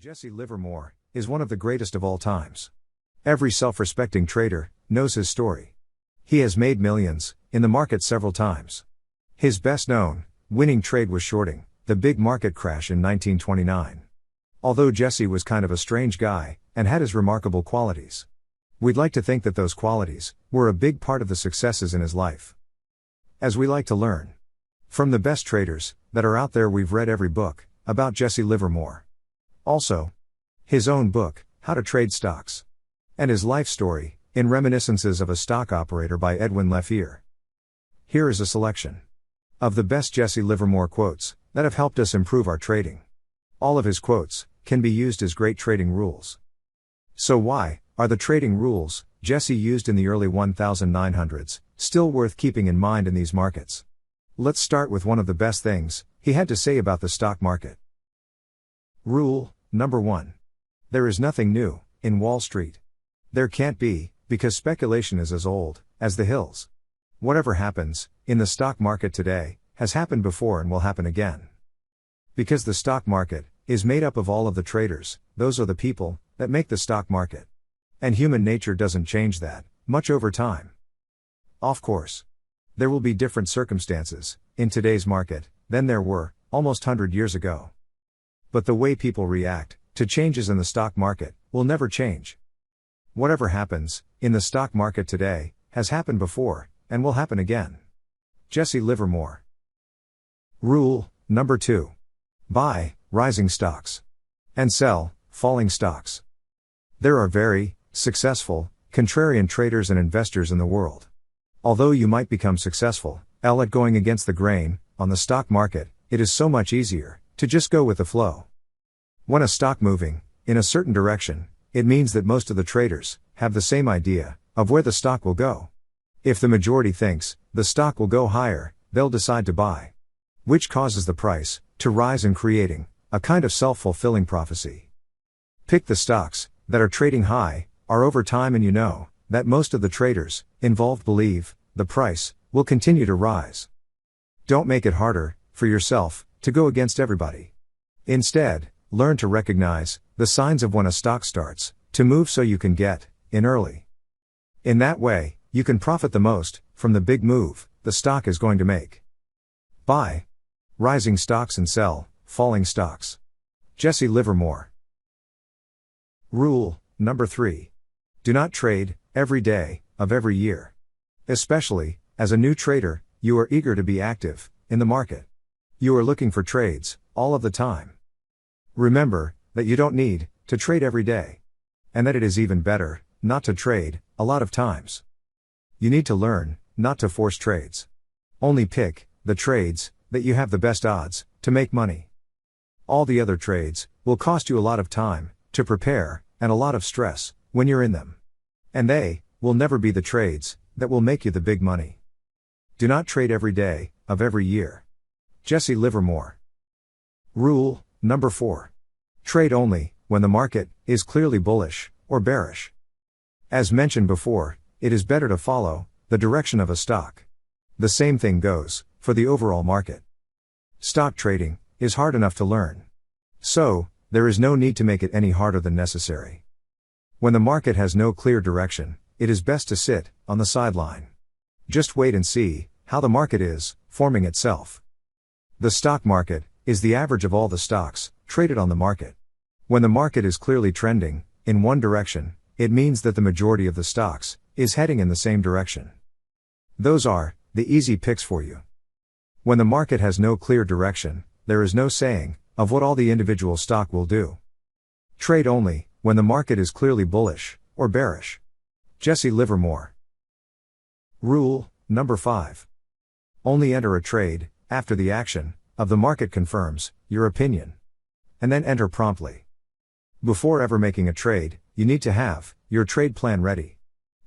Jesse Livermore is one of the greatest of all times. Every self-respecting trader knows his story. He has made millions in the market several times. His best-known winning trade was shorting the big market crash in 1929. Although Jesse was kind of a strange guy and had his remarkable qualities, we'd like to think that those qualities were a big part of the successes in his life. As we like to learn from the best traders that are out there, we've read every book about Jesse Livermore. Also, his own book, How to Trade Stocks, and his life story, in Reminiscences of a Stock Operator by Edwin Leffier. Here is a selection of the best Jesse Livermore quotes that have helped us improve our trading. All of his quotes can be used as great trading rules. So why are the trading rules Jesse used in the early 1900s still worth keeping in mind in these markets? Let's start with one of the best things he had to say about the stock market. Rule number 1. There is nothing new in Wall Street. There can't be, because speculation is as old as the hills. Whatever happens in the stock market today has happened before and will happen again. Because the stock market is made up of all of the traders, those are the people that make the stock market. And human nature doesn't change that much over time. Of course, there will be different circumstances in today's market than there were almost 100 years ago. But the way people react to changes in the stock market will never change. Whatever happens in the stock market today has happened before and will happen again. Jesse Livermore. Rule number 2. Buy rising stocks and sell falling stocks. There are very successful contrarian traders and investors in the world. Although you might become successful at going against the grain on the stock market, it is so much easier to just go with the flow. When a stock moving in a certain direction, it means that most of the traders have the same idea of where the stock will go. If the majority thinks the stock will go higher, they'll decide to buy, which causes the price to rise and creating a kind of self-fulfilling prophecy. Pick the stocks that are trading high are over time, and you know that most of the traders involved believe the price will continue to rise. Don't make it harder for yourself to go against everybody. Instead, learn to recognize the signs of when a stock starts to move so you can get in early. In that way, you can profit the most from the big move the stock is going to make. Buy rising stocks and sell falling stocks. Jesse Livermore. Rule number 3. Do not trade every day of every year. Especially as a new trader, you are eager to be active in the market. You are looking for trades all of the time. Remember that you don't need to trade every day, and that it is even better not to trade a lot of times. You need to learn not to force trades. Only pick the trades that you have the best odds to make money. All the other trades will cost you a lot of time to prepare and a lot of stress when you're in them. And they will never be the trades that will make you the big money. Do not trade every day of every year. Jesse Livermore. Rule number 4. Trade only when the market is clearly bullish or bearish. As mentioned before, it is better to follow the direction of a stock. The same thing goes for the overall market. Stock trading is hard enough to learn, so there is no need to make it any harder than necessary. When the market has no clear direction, it is best to sit on the sideline. Just wait and see how the market is forming itself. The stock market is the average of all the stocks traded on the market. When the market is clearly trending in one direction, it means that the majority of the stocks is heading in the same direction. Those are the easy picks for you. When the market has no clear direction, there is no saying of what all the individual stock will do. Trade only when the market is clearly bullish or bearish. Jesse Livermore. Rule number 5. Only enter a trade after the action of the market confirms your opinion, and then enter promptly. Before ever making a trade, you need to have your trade plan ready.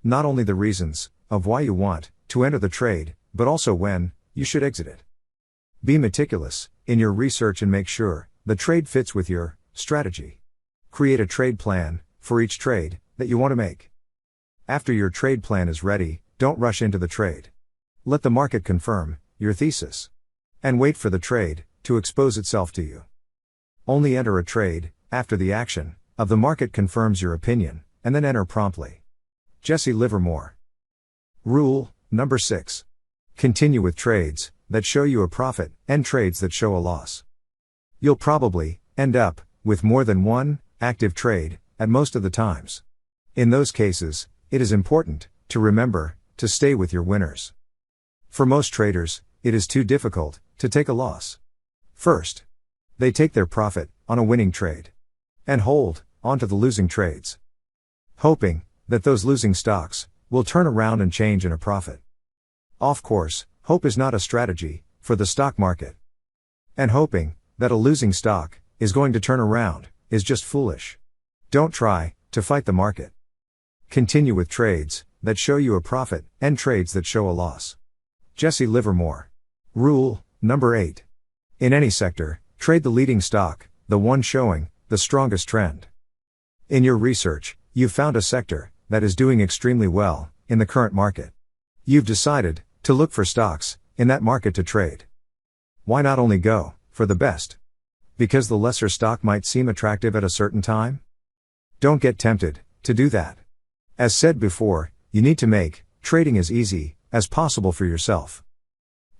Not only the reasons of why you want to enter the trade, but also when you should exit it. Be meticulous in your research and make sure the trade fits with your strategy. Create a trade plan for each trade that you want to make. After your trade plan is ready, don't rush into the trade. Let the market confirm your thesis, and wait for the trade to expose itself to you. Only enter a trade after the action of the market confirms your opinion, and then enter promptly. Jesse Livermore. Rule number 6. Continue with trades that show you a profit and trades that show a loss. You'll probably end up with more than one active trade at most of the times. In those cases, it is important to remember to stay with your winners. For most traders, it is too difficult to take a loss. First, they take their profit on a winning trade and hold onto the losing trades, hoping that those losing stocks will turn around and change in a profit. Of course, hope is not a strategy for the stock market. And hoping that a losing stock is going to turn around is just foolish. Don't try to fight the market. Continue with trades that show you a profit and trades that show a loss. Jesse Livermore. Rule number 8. In any sector, trade the leading stock, the one showing the strongest trend. In your research, you've found a sector that is doing extremely well in the current market. You've decided to look for stocks in that market to trade. Why not only go for the best? Because the lesser stock might seem attractive at a certain time? Don't get tempted to do that. As said before, you need to make trading as easy as possible for yourself.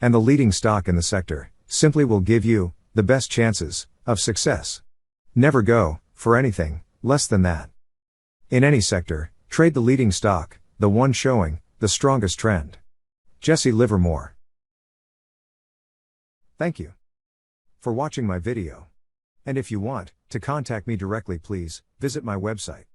And the leading stock in the sector simply will give you the best chances of success. Never go for anything less than that. In any sector, trade the leading stock, the one showing the strongest trend. Jesse Livermore. Thank you for watching my video. And if you want to contact me directly, please visit my website.